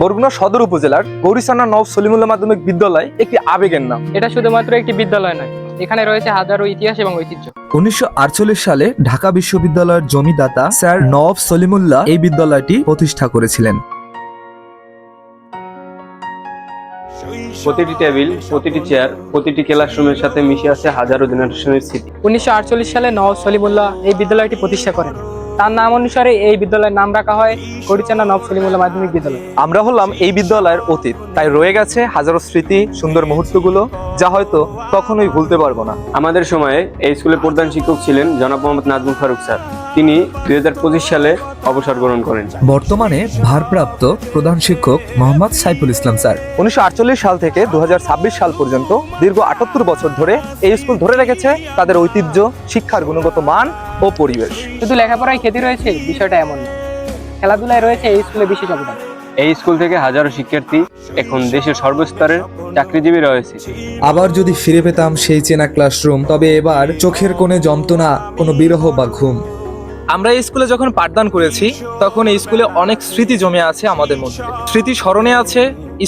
বরগুনা সদর উপজেলার গৌরীছানা নওয়াব সলিমুল্লাহ মাধ্যমিক বিদ্যালয় একটি আবেগের নাম। এটা শুধুমাত্র একটি বিদ্যালয় নয়, এখানে রয়েছে হাজারো ইতিহাস এবং ঐতিহ্য। 1948 সালে ঢাকা বিশ্ববিদ্যালয়ের জমিদাতা স্যার নওয়াব সলিমুল্লাহ এই বিদ্যালয়টি প্রতিষ্ঠা করেছিলেন। প্রতিটি টেবিল, প্রতিটি চেয়ার, প্রতিটি ক্লাসরুমের সাথে মিশে আছে হাজারো জেনারেশনের স্মৃতি। 1948 সালে নওয়াব সলিমুল্লাহ এই বিদ্যালয়টি প্রতিষ্ঠা করেন। তার নাম অনুসারে এই বিদ্যালয়ের নাম রাখা হয় গৌরীছানা নওয়াব সলিমুল্লাহ মাধ্যমিক বিদ্যালয়। আমরা হলাম এই বিদ্যালয়ের অতীত, তাই রয়ে গেছে হাজারো স্মৃতি, সুন্দর মুহূর্তগুলো, যা হয়তো কখনোই ভুলতে পারবো না। আমাদের সময়ে এই স্কুলের প্রধান শিক্ষক ছিলেন জনাব মোহাম্মদ নাজমুল ফারুক স্যার। তিনি 2025 সালে অবসর গ্রহণ করেন। বর্তমানে ভারপ্রাপ্ত প্রধান শিক্ষক মোহাম্মদ সাইফুল ইসলাম স্যার। 1948 সাল থেকে 2026 সাল পর্যন্ত দীর্ঘ 78 বছর ধরে এই স্কুল ধরে রেখেছে তাদের ঐতিহ্য, শিক্ষার গুণগত মান ও পরিবেশ। শুধু লেখাপড়ায় খ্যাতি রয়েছে বিষয়টা এমন না, খেলাধুলায় রয়েছে এই স্কুলে বিশেষ অবদান। এই স্কুল থেকে হাজারো শিক্ষার্থী এখন দেশের সর্বস্তরের চাকরিজীবী রয়েছে। আবার যদি ফিরে পেতাম সেই চেনা ক্লাসরুম, তবে এবার চোখের কোণে যন্ত্রণা, কোনো বিরহ বা ঘুম। আমরা এই স্কুলে যখন পাঠদান করেছি তখন এই স্কুলে অনেক স্মৃতি জমে আছে আমাদের মধ্যে। স্মৃতি স্মরণে আছে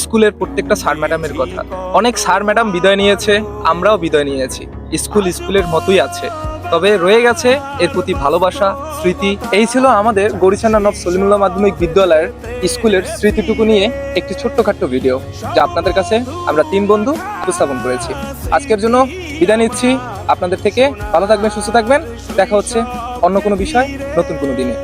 স্কুলের প্রত্যেকটা স্যার ম্যাডামের কথা। অনেক স্যার ম্যাডাম বিদায় নিয়েছে, আমরাও বিদায় নিয়েছি। স্কুল স্কুলের মতোই আছে, তবে রয়ে গেছে এর প্রতি ভালোবাসা, স্মৃতি। এই ছিল আমাদের গৌরীছানা নওয়াব সলিমুল্লাহ মাধ্যমিক বিদ্যালয়ের স্কুলের স্মৃতিটুকু নিয়ে একটি ছোট্টখাট্ট ভিডিও, যা আপনাদের কাছে আমরা 3 বন্ধু উপস্থাপন করেছি। আজকের জন্য বিদায় নিচ্ছি আপনাদের থেকে। ভালো থাকবেন, সুস্থ থাকবেন। দেখা হচ্ছে অন্য কোনো বিষয়, নতুন কোনো দিনে।